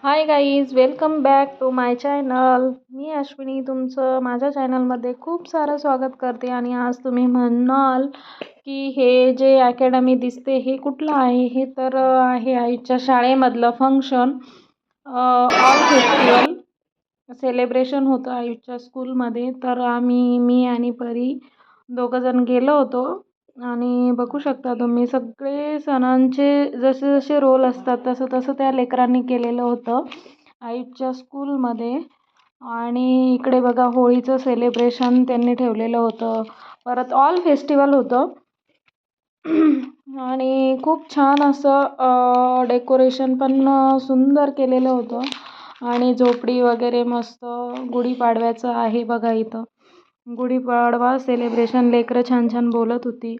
High guys, welcome back to my channel. मी अश्विनी तुमचं माझ्या चॅनलमध्ये खूप सारं स्वागत करते. आणि आज तुम्ही म्हणाल की हे जे अकॅडमी दिसते हे कुठलं आहे, हे तर आहे आईच्या शाळेमधलं फंक्शन. ऑल फेस्टिवल सेलिब्रेशन होतं आयुषच्या स्कूलमध्ये. तर मी आणि परी दोघंजण गेलो होतो. आणि बघू शकता तुम्ही सगळे सणांचे जसे जसे रोल असतात तसं तसं त्या लेकरांनी केलेलं होतं आयुषच्या स्कूलमध्ये. आणि इकडे बघा होळीचं सेलिब्रेशन त्यांनी ठेवलेलं होतं. परत ऑल फेस्टिवल होतं. आणि खूप छान असं डेकोरेशन पण सुंदर केलेलं होतं. आणि झोपडी वगैरे मस्त गुढीपाडव्याचं आहे बघा इथं. गुढीपाडवा सेलिब्रेशन लेकरं छान छान बोलत होती.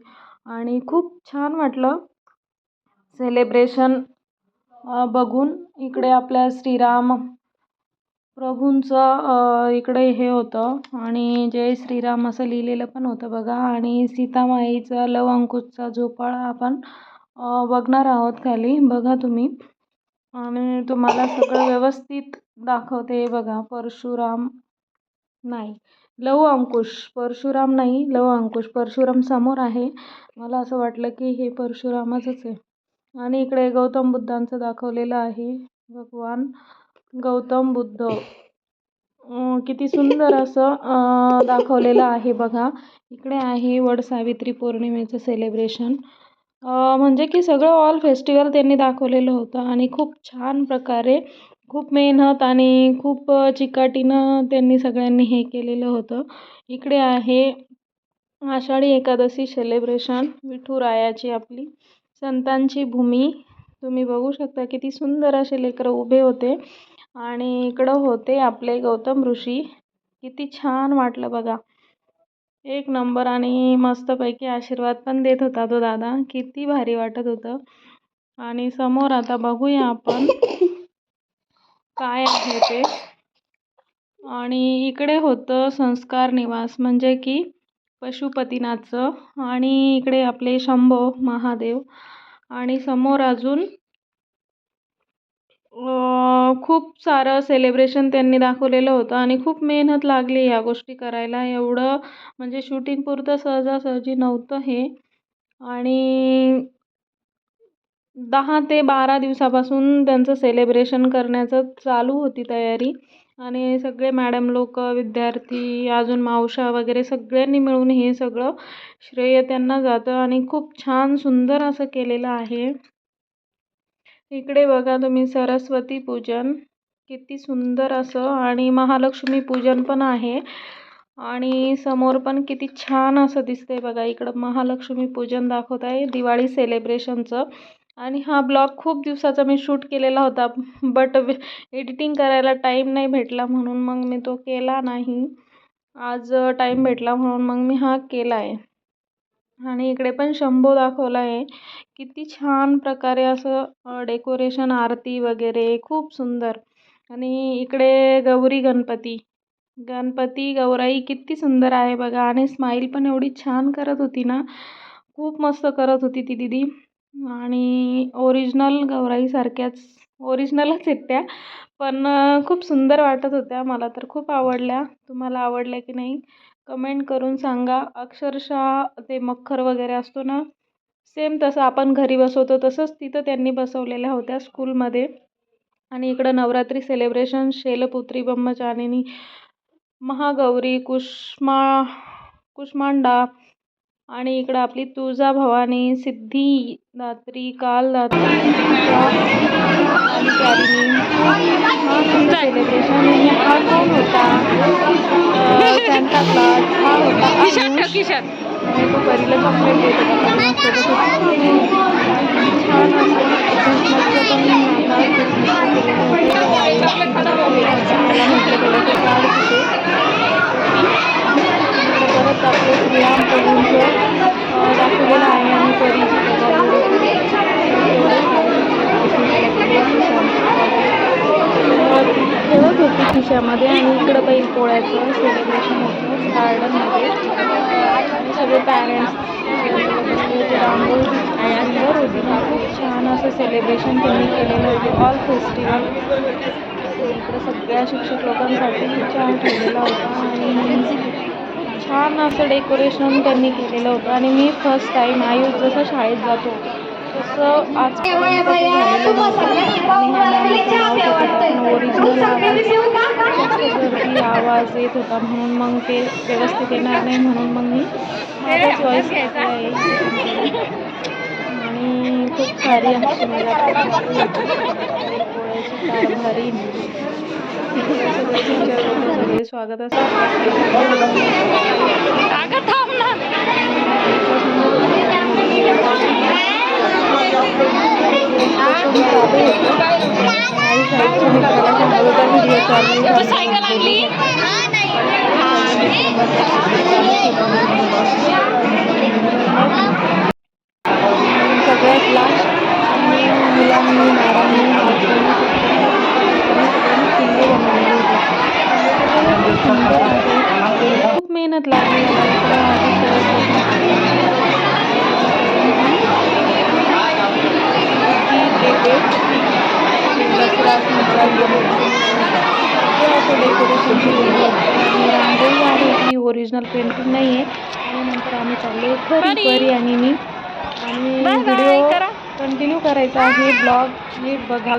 आणि खूप छान वाटलं सेलिब्रेशन बघून. इकडे आपल्या श्रीराम प्रभूंचं इकडे हे होतं आणि जय श्रीराम असं लिहिलेलं पण होतं बघा. आणि सीतामाईचा लव अंकुशचा झोपाळा आपण बघणार आहोत खाली, बघा तुम्ही. आणि तुम्हाला सगळं व्यवस्थित दाखवते बघा. परशुराम नाही, लव अंकुश, परशुराम नाही, लव अंकुश. परशुराम समोर आहे, मला असं वाटलं की हे परशुरामच आहे. आणि इकडे गौतम बुद्धांचं दाखवलेलं आहे. भगवान गौतम बुद्ध किती सुंदर असं दाखवलेलं आहे बघा. इकडे आहे वड सावित्री पौर्णिमेचं सेलिब्रेशन. म्हणजे की सगळं ऑल फेस्टिवल त्यांनी दाखवलेलं होतं. आणि खूप छान प्रकारे, खूप मेहनत आणि खूप चिकाटीनं त्यांनी सगळ्यांनी हे केलेलं होतं. इकडे आहे आषाढी एकादशी सेलिब्रेशन, विठुरायाची आपली संतांची भूमी. तुम्ही बघू शकता किती सुंदर असे लेकरं उभे होते. आणि इकडं होते आपले गौतम ऋषी. किती छान वाटलं बघा, एक नंबर. आणि मस्तपैकी आशीर्वाद पण देत होता तो दादा, किती भारी वाटत होतं. आणि समोर आता बघूया आपण काय आहे ते. आणि इकडे होतं संस्कार निवास, म्हणजे की पशुपतीनाथचं. आणि इकडे आपले शंभो महादेव. आणि समोर अजून खूप सारं सेलिब्रेशन त्यांनी दाखवलेलं होतं. आणि खूप मेहनत लागली ह्या गोष्टी करायला. एवढं म्हणजे शूटिंग पुरतं सहजासहजी नव्हतं हे. आणि 10 ते 12 दिवसापासून त्यांचं सेलिब्रेशन करण्याचं चालू होती तयारी. आणि सगळे मॅडम लोक, विद्यार्थी, अजून मावशा वगैरे सगळ्यांनी मिळून हे सगळं श्रेय त्यांना जातं. आणि खूप छान सुंदर असं केलेलं आहे. इकडे बघा तुम्ही सरस्वती पूजन, किती सुंदर असं. आणि महालक्ष्मी पूजन पण आहे. आणि समोर पण किती छान असं दिसतंय बघा. इकडं महालक्ष्मी पूजन दाखवत आहे दिवाळी सेलिब्रेशनचं. आणि हा ब्लॉग खूप दिवसाचा मी शूट केलेला होता, बट एडिटिंग करायला टाईम नाही भेटला म्हणून मग मी तो केला नाही. आज टाईम भेटला म्हणून मग मी हा केला आहे. आणि इकडे पण शंभो दाखवला आहे. किती छान प्रकारे असं डेकोरेशन, आरती वगैरे खूप सुंदर. आणि इकडे गौरी गणपती, गणपती गौराई किती सुंदर आहे बघा. आणि स्माईल पण एवढी छान करत होती ना, खूप मस्त करत होती ती दीदी. आणि ओरिजिनल गौराईसारख्याच, ओरिजिनलच आहेत त्या, पण खूप सुंदर वाटत होत्या. मला तर खूप आवडल्या. तुम्हाला आवडल्या की नाही कमेंट करून सांगा. अक्षरशः ते मखर वगैरे असतो ना, सेम तसं आपण घरी बसवतो तसंच तिथं त्यांनी बसवलेल्या होत्या स्कूलमध्ये. आणि इकडं नवरात्री सेलिब्रेशन, शैलपुत्री ब्रह्मचारिणी, महागौरी, कुष्मांडा. आणि इकडं आपली तुळजाभवानी, सिद्धिदात्री, कालदात्री, कालिचारिणी. छान असं सेलिब्रेशन. आणि हा कोण होता? Santa clause. हा होता आयुष. आणि तो परीला चॉकलेट देत होता. परीसोबत होती. छान असं क्रिसमसचं पण आता क्रिसमसचं केलेलं होतं. आयुषची बघा मला म्हटलं थोडंसं काढ तिथे ओटी. इकडं परत आपलं श्रीराम प्रभूंचं दाखवलेलं आहे. आणि परीची बघा एवढे सारे कपडे, केवढे सारे सेलिब्रेशन तिला केलं होतं. शॅम्पू वगैरे ती ठेवत होती खिशामध्ये. आणि इकडं बैल पोळ्याचं सेलिब्रेशन होतं गार्डनमध्ये. आणि सगळे पॅरेंट्स रांगोळी सुंदर होती ना, खूप छान असं सेलिब्रेशन त्यांनी केलेलं होतं. ऑल फेस्टिवल इकडे सगळ्या शिक्षक लोकांसाठी चहा ठेवलेला होता आणि छान असं डेकोरेशन त्यांनी केलेलं होतं. आणि मी फर्स्ट टाईम आयुष जसं शाळेत जातो तसं आजपर्यंत झालेलं नव्हतं. आणि ह्या मॅमचं नाव घेत ओरिजिनल आवाज येत होता म्हणून मग ते व्यवस्थित येणार नाही म्हणून मग मी माझाच व्हॉइस घ्यायचा आहे. आणि खूप सारी अशी मला पोळ्याची कारभारी सगळे स्वागत असतात. सगळ्यात लास्ट मुलांनी खूप मेहनत लागली. डेकोरेशन रांगोळी आहे ती ओरिजिनल पेंटिंग नाही आहे. आणि नंतर आम्ही चाललो परी आणि मी. आणि व्हिडिओ कंटिन्यू करायचा आहे. ब्लॉग नीट बघा.